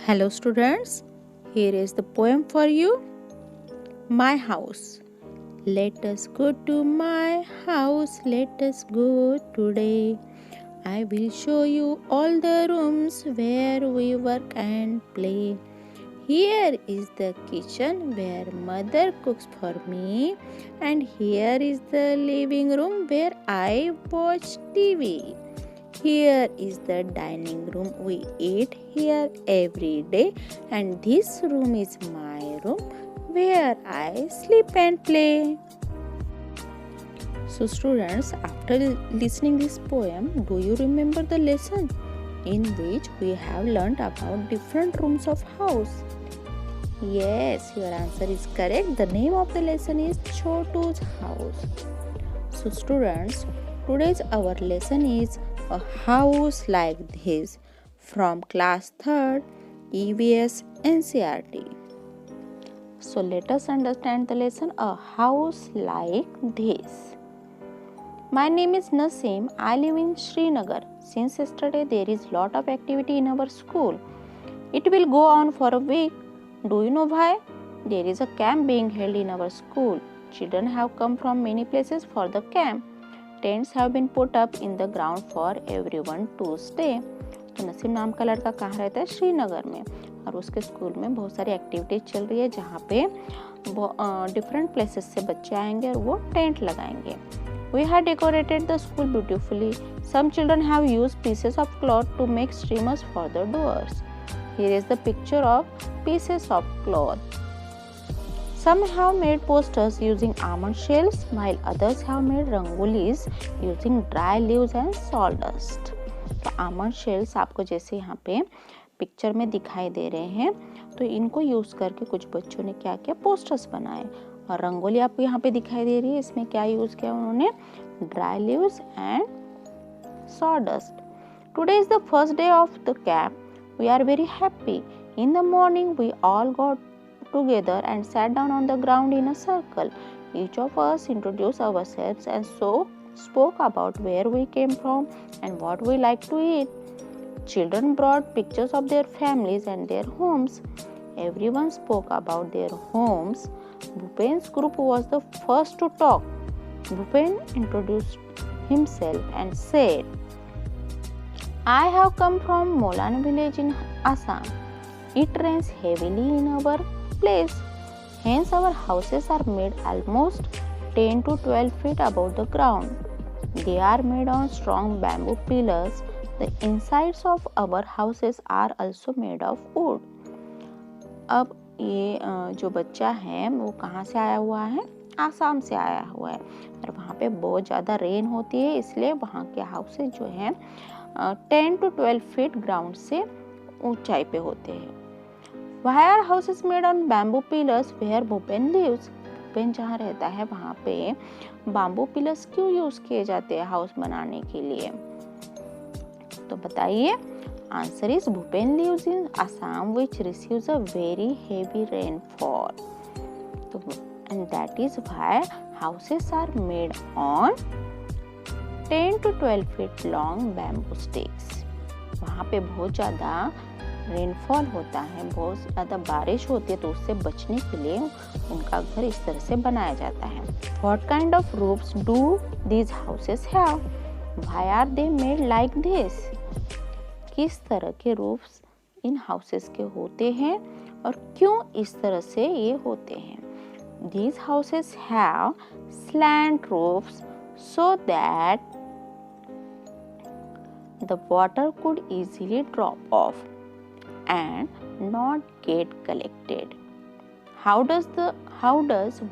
Hello students, here is the poem for you. My house. Let us go to my house, let us go today. I will show you all the rooms where we work and play. Here is the kitchen where mother cooks for me, and here is the living room where I watch TV. Here is the dining room. We eat here every day, and this room is my room where I sleep and play. So students, after listening this poem, do you remember the lesson in which we have learned about different rooms of house? Yes, your answer is correct. The name of the lesson is Chotu's house. So students, today's our lesson is a house like this from class 3rd EVS NCERT. So let us understand the lesson a house like this. My name is Naseem. I live in Srinagar. Since yesterday there is lot of activity in our school. It will go on for a week. Do you know why? There is a camp being held in our school. Children have come from many places for the camp. Tents have been put up in the ground for everyone to stay. तो नसीम नाम का लड़का कहाँ रहता है? श्रीनगर में, और उसके स्कूल में बहुत सारी एक्टिविटीज चल रही है जहाँ पे डिफरेंट प्लेसेस से बच्चे आएंगे और वो टेंट लगाएंगे. We have decorated the school beautifully. Some children have used pieces of cloth to make streamers for the doors. Here is the picture of pieces of cloth. Some have made posters using almond shells, while others have made rangolis using dry leaves and sawdust. तो almond shells आपको जैसे यहाँ पे picture में दिखाई दे रहे हैं, तो इनको यूज करके कुछ बच्चों ने क्या किया, पोस्टर्स बनाए. और रंगोली आपको यहाँ पे दिखाई दे रही है, इसमें क्या यूज किया उन्होंने, dry leaves and sawdust. Today is the first day of the camp. We are very happy. In the morning, we all got together and sat down on the ground in a circle. Each of us introduced ourselves and so spoke about where we came from and what we like to eat. Children brought pictures of their families and their homes. Everyone spoke about their homes. Bhupen's group was the first to talk. Bhupen introduced himself and said, I have come from Molan village in Assam. It rains heavily in our place. Hence our houses are made almost 10 to 12 feet above the ground. They are made on strong bamboo pillars. The insides of our houses are also made of wood. अब ये जो बच्चा है वो कहाँ से आया हुआ है, आसाम से आया हुआ है, और वहाँ पे बहुत ज़्यादा रेन होती है, इसलिए वहाँ के हाउसेज जो हैं 10 to 12 फीट ग्राउंड से ऊंचाई पे होते हैं. Why are houses made on bamboo pillars where Bhupen lives? Bhupen जहाँ रहता है वहाँ पे बाम्बू पिलर्स क्यों यूज किए जाते हैं हाउस बनाने के लिए? तो बताइए. Answer is Bhupen lives in Assam which receives a very heavy rainfall. तो and that is why houses are made on 10 to 12 feet long bamboo sticks. वहाँ पे बहुत ज़्यादा रेनफॉल होता है, बहुत ज़्यादा बारिश होती है, तो उससे बचने के लिए उनका घर इस तरह से बनाया जाता है. What kind of roofs do these houses have? Why are they made like this? किस तरह के roofs इन houses के होते हैं और क्यों इस तरह से ये होते हैं? These houses have slant roofs so that the water could easily drop off and not get collected. How does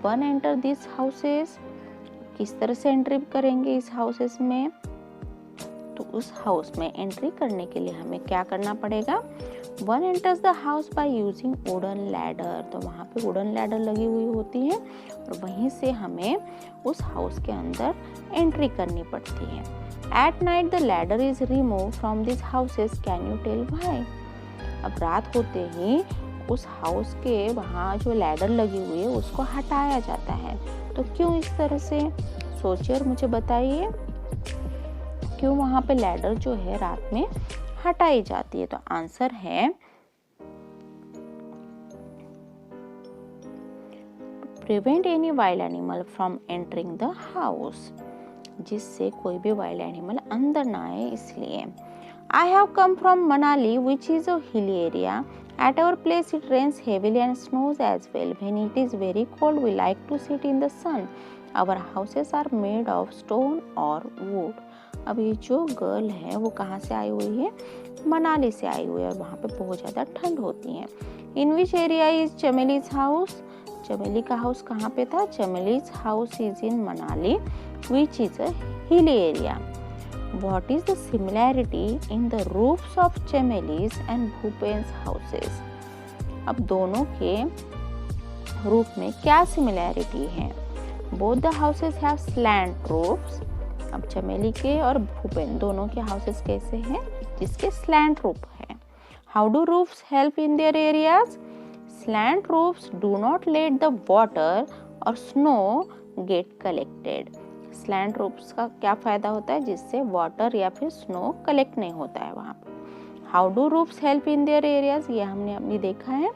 one enter these houses? किस तरह से एंट्री करेंगे इस हाउसेस में? तो उस हाउस में एंट्री करने के लिए हमें क्या करना पड़ेगा? One enters the house by using wooden ladder. तो वहाँ पे wooden ladder लगी हुई होती है और वहीं से हमें उस हाउस के अंदर एंट्री करनी पड़ती है. At night the ladder is removed from these houses. Can you tell why? अब रात होते ही उस हाउस के वहाँ जो लैडर लगी हुई है उसको हटाया जाता है. तो क्यों इस तरह से? सोचिए और मुझे बताइए क्यों वहाँ पे लैडर जो है रात में हटाई जाती है. तो आंसर है prevent any wild animal from entering the house, जिससे कोई भी वाइल्ड एनिमल अंदर ना आए इसलिए। I have come from Manali, which is a hilly area. At our place it rains heavily and snows as well. When it is very cold, we like to sit in the sun. Our houses are made of stone or wood. अब ये जो girl है वो कहाँ से आई हुई है? मनाली से आई हुई है और वहाँ पे बहुत ज़्यादा ठंड होती है। In which area is चमेली's house? चमेली का हाउस कहाँ पे था? चमेली's house is in Manali, which is a hilly area. What is the similarity in the roofs of Chameli's and Bhupen's houses? अब दोनों के रूफ में क्या सिमिलैरिटी है? Both the houses have slant roofs. अब चमेली के और भूपेन दोनों के हाउसेस कैसे हैं? जिसके स्लैंट रूफ है। How do roofs help in their areas? Slant roofs do not let the water or snow get collected. Slant roofs का क्या फायदा होता है? जिससे वाटर या फिर स्नो कलेक्ट नहीं होता है वहाँ पे। How do roofs help in their areas? ये हमने अभी देखा है।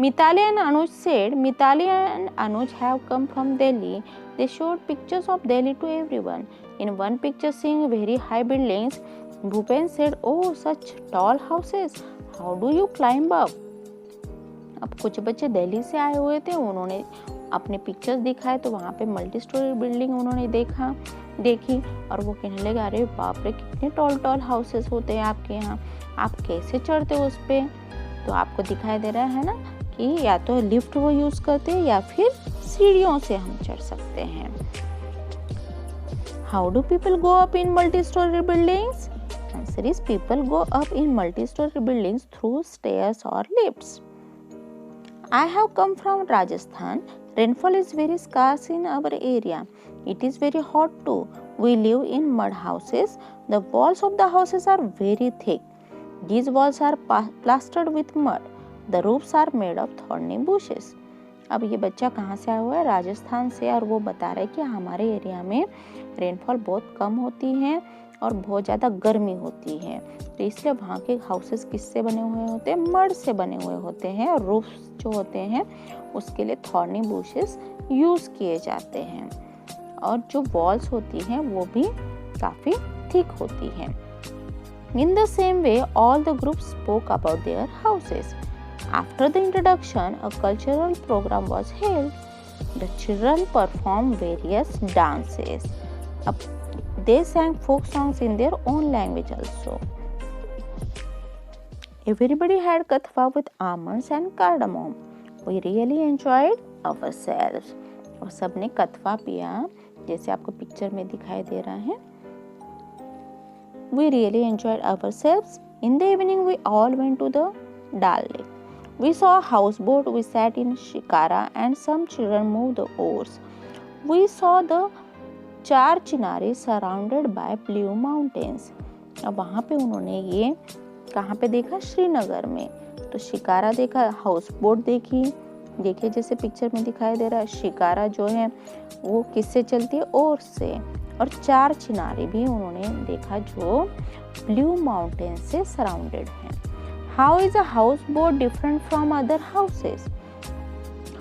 Mitali and Anuj said, Mitali and Anuj have come from Delhi. They showed pictures of Delhi to everyone. In one picture seeing very high buildings, Bhupen said, oh such tall houses, how do you climb up? अब कुछ बच्चे दिल्ली से आए हुए थे, उन्होंने अपने पिक्चर्स दिखाए तो वहाँ पे मल्टी स्टोरी बिल्डिंग उन्होंने देखी और वो कहने लगे, अरे बाप रे कितने टॉल हाउसेस होते हैं आपके यहाँ, आप कैसे चढ़ते हो उस पे? तो आपको दिखाई दे रहा है ना कि या तो लिफ्ट वो यूज करते हैं या फिर सीढ़ियों से हम चढ़ सकते हैं। How do people go up in multi storey buildings? Answer is people go up in multi storey buildings through stairs और lifts. I have come from Rajasthan. Rainfall is very scarce in our area. It is very hot too. We live in mud houses. The walls of the houses are very thick. These walls are plastered with mud. The roofs are made of thorny bushes. अब ये बच्चा कहाँ से आया हुआ है? राजस्थान से, और वो बता रहा है कि हमारे एरिया में रेनफॉल बहुत कम होती है और बहुत ज़्यादा गर्मी होती है, तो इसलिए वहाँ के हाउसेस किससे बने हुए होते हैं? मड से बने हुए होते हैं, और रूफ जो होते हैं उसके लिए थॉर्नी बुशेस यूज़ किए जाते हैं, और जो वॉल्स होती हैं वो भी काफ़ी थिक होती हैं। In the same way all the group spoke about their houses. After the introduction a cultural programme was held. The children perform various dances. अब they sang folk songs in their own language also. Everybody had kathwa with almonds and cardamom. We really enjoyed ourselves. और सबने कथवा पिया, जैसे आपको picture में दिखाई दे रहा है. We really enjoyed ourselves. In the evening we all went to the Dal Lake. We saw a houseboat. We sat in shikara and some children moved the oars. We saw the चार चिनारे surrounded by blue mountains. अब वहाँ पे उन्होंने ये कहाँ पे देखा? श्रीनगर में. तो शिकारा देखा, हाउस बोट देखिए जैसे पिक्चर में दिखाई दे रहा है. शिकारा जो है वो किससे चलती है? ओर से. और चार चिनारे भी उन्होंने देखा जो ब्लू माउंटेन से सराउंडेड हैं. How is a house boat different from other houses?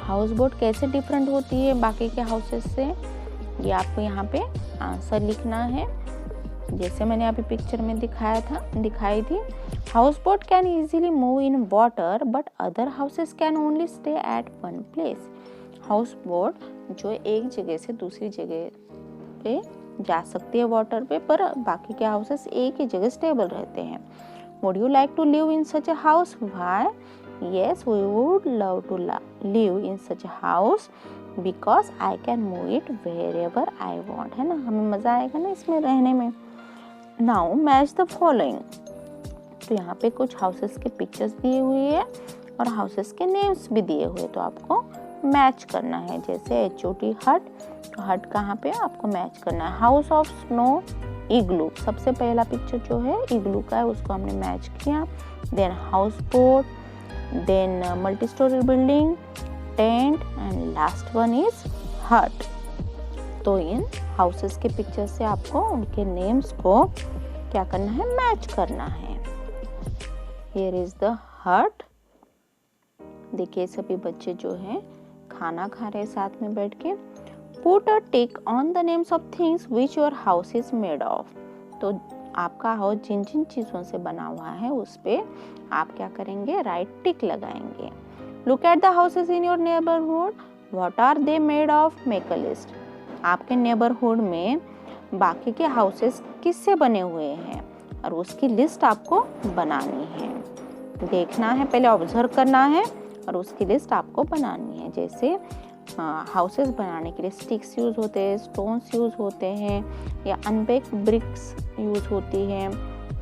House boat कैसे डिफरेंट होती है बाकी के हाउसेस से? ये आपको यहाँ पे आंसर लिखना है, जैसे मैंने अभी पिक्चर में दिखाई थी. House boat can easily move in water but other houses can only stay at one place. House boat जो एक जगह से दूसरी जगह पे जा सकती है वाटर पे, पर बाकी के हाउसेस एक ही जगह स्टेबल रहते हैं. Would you like to live in such a house? Why? Yes, we would love to live in such a house because I can move it wherever I want. है ना, हमें मज़ा आएगा ना इसमें रहने में. Now match the following. तो यहाँ पे कुछ हाउसेस के पिक्चर्स दिए हुए हैं और हाउसेस के नेम्स भी दिए हुए, तो आपको मैच करना है. जैसे HOT हट, तो हट कहाँ पे आपको मैच करना है. हाउस ऑफ स्नो इग्लू, सबसे पहला पिक्चर जो है इग्लू का है, उसको हमने मैच किया. Then house boat, then multi storey building, tent, and last one is hut. तो इन हाउसेस के पिक्चर से आपको उनके नेम्स को क्या करना है? मैच करना है. हियर इज द हट. देखिए सभी बच्चे जो हैं खाना खा रहे साथ में बैठ के। Put a tick on the names of things which your house is made of. तो आपका हाउस जिन जिन चीज़ों से बना हुआ है उस पे आप क्या करेंगे, राइट टिक लगाएंगे। Look at the houses in your neighbourhood, what are they made of, make a list. आपके नेबरहुड में बाकी के हाउसेस किससे बने हुए हैं और उसकी लिस्ट आपको बनानी है। देखना है, पहले ऑब्जर्व करना है और उसकी लिस्ट आपको बनानी है। जैसे हाउसेस बनाने के लिए स्टिक्स यूज होते हैं, स्टोन्स यूज होते हैं या अनबेक्ड ब्रिक्स यूज होती है।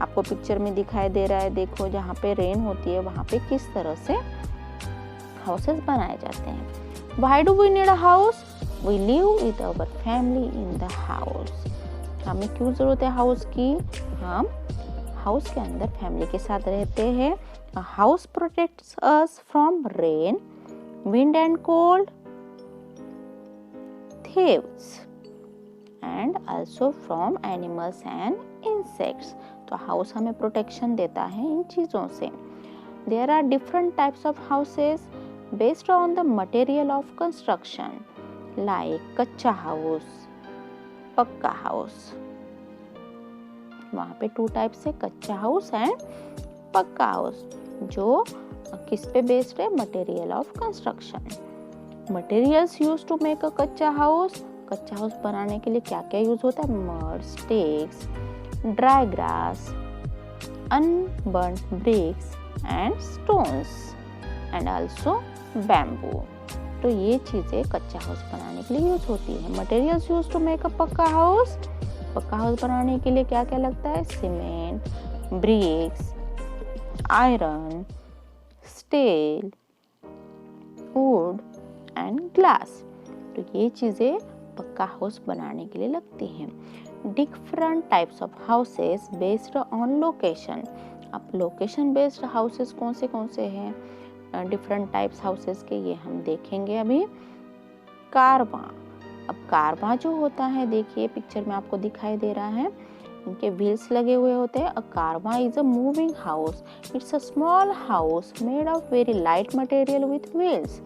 आपको पिक्चर में दिखाई दे रहा है, देखो जहाँ पे रेन होती है वहाँ पे किस तरह से हाउसेस बनाए जाते हैं। Why do we need a house? We live with our family in the house. हमें क्यों जरूरत है हाउस की? हम हाउस के अंदर फैमिली के साथ रहते हैं। A house protects us from rain, wind and cold, thieves, and also from animals and insects. तो हाउस हमें प्रोटेक्शन देता है इन चीज़ों से। There are different types of houses based on the material of construction, like कच्चा house, पक्का house. वहाँ पे 2 टाइप्स है, कच्चा हाउस एंड पक्का हाउस, जो किस पे बेस्ड है, material of construction. Materials used to make a kutcha house, कच्चा हाउस बनाने के लिए क्या क्या यूज होता है, mud, sticks, dry grass, unburned bricks and stones and also bamboo. तो ये चीजें कच्चा हाउस बनाने के लिए यूज होती है। Materials used to make a pucca house, पक्का हाउस बनाने के लिए क्या क्या लगता है, cement, bricks, iron, steel, wood and glass. तो ये चीजें पक्का हाउस बनाने के लिए लगती हैं। Different types of houses based on location. अब लोकेशन बेस्ड हाउसेस कौन से हैं, डिफरेंट टाइप्स हाउसेस के, ये हम देखेंगे अभी। कारवां। अब कारवां जो होता है, देखिए पिक्चर में आपको दिखाई दे रहा है, इनके व्हील्स लगे हुए होते हैं। A caravan is a moving house, it's a small house made of very light material with wheels.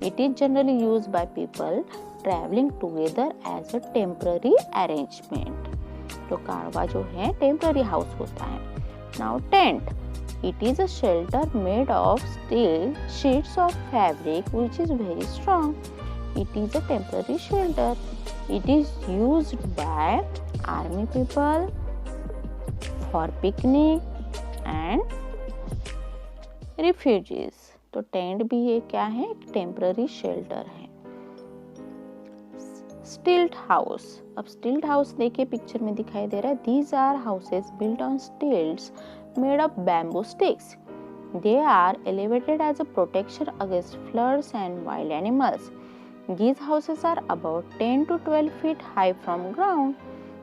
It is generally used by people travelling together as a temporary arrangement. तो कारवां जो है temporary house होता है। Now tent, it is a shelter made of steel sheets of fabric which is very strong. It is a temporary shelter. It is used by army people for picnic and refugees. तो tent भी ये क्या है, temporary shelter है। स्टिल्ट house. अब स्टिल्ट house देखिए पिक्चर में दिखाई दे रहा है, these are houses built on stilts made of bamboo sticks. They are elevated as a protection against floods and wild animals. These houses are about 10 to 12 feet high from ground.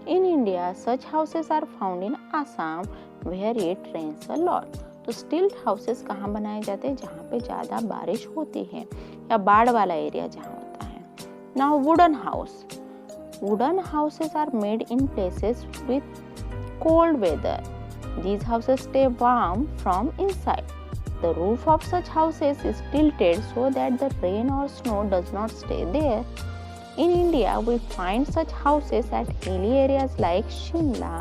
In India, such houses are found in Assam, where it rains a lot. तो स्टिल्ट houses कहाँ बनाए जाते हैं, जहाँ पे ज़्यादा बारिश होती है या बाढ़ वाला एरिया जहाँ होता है। Now wooden house. Wooden houses are made in places with cold weather. These houses stay warm from inside. The roof of such houses is tilted so that the rain or snow does not stay there. In India, we find such houses at hilly areas like Shimla,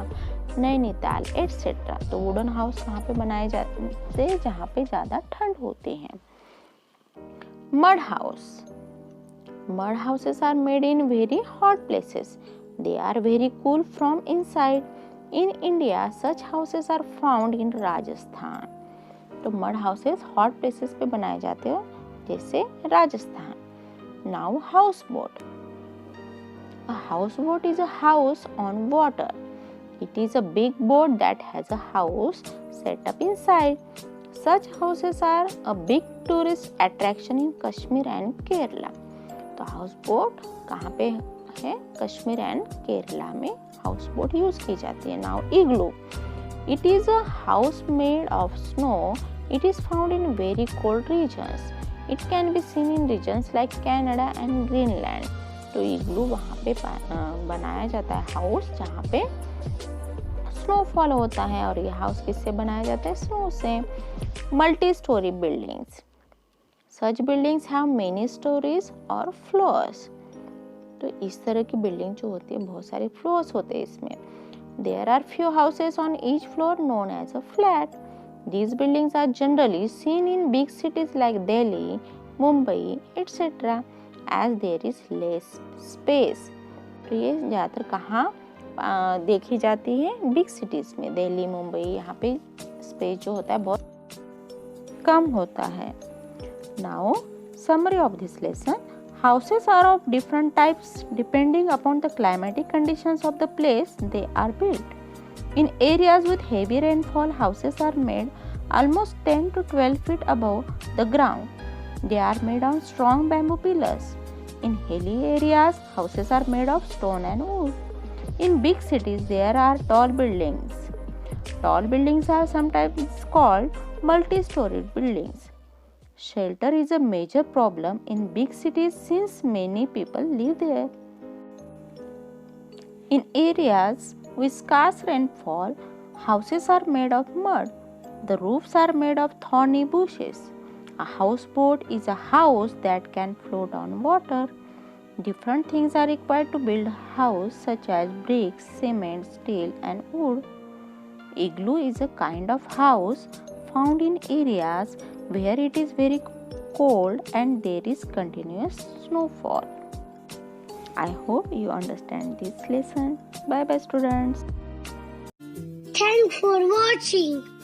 Nainital etc. तो wooden house कहाँ पे बनाए जाते हैं, जहाँ पे ज़्यादा ठंड होती है। Mud house. Mud houses are made in very hot places. They are very cool from inside. In India, such houses are found in Rajasthan. तो mud houses hot places पे बनाए जाते हैं, जैसे Rajasthan. Now houseboat. A houseboat is a house on water. It is a big boat that has a house set up inside. Such houses are a big tourist attraction in Kashmir and Kerala. तो house boat कहाँ पे है, Kashmir and Kerala में house boat use की जाती है। Now igloo. It is a house made of snow. It is found in very cold regions. It can be seen in regions like Canada and Greenland. तो igloo वहाँ पे बनाया जाता है हाउस जहाँ पे स्नोफॉल होता है, और ये हाउस किससे बनाया जाता है, स्नो से। Multi storey buildings. Such buildings have many stories or floors. तो इस तरह की बिल्डिंग जो होती है बहुत सारे फ्लोर्स होते हैं इसमें. There are few houses on each floor known as a flat. These buildings are generally seen in big cities like Delhi, Mumbai, etc. as there is less space. तो ये ज़्यादातर कहाँ देखी जाती है? बिग सिटीज़ में. दिल्ली, मुंबई, यहाँ पे स्पेस जो होता है बहुत कम होता है. Now, summary of this lesson. Houses are of different types depending upon the climatic conditions of the place they are built. In areas with heavy rainfall, houses are made almost 10 to 12 feet above the ground. They are made on strong bamboo pillars. In hilly areas, houses are made of stone and wood. In big cities, there are tall buildings. Tall buildings are sometimes called multi-storied buildings. Shelter is a major problem in big cities since many people live there. In areas with scarce rainfall, houses are made of mud. The roofs are made of thorny bushes. A houseboat is a house that can float on water. Different things are required to build a house such as bricks, cement, steel and wood. Igloo is a kind of house found in areas where it is very cold and there is continuous snowfall. I hope you understand this lesson. Bye bye students. Thanks for watching.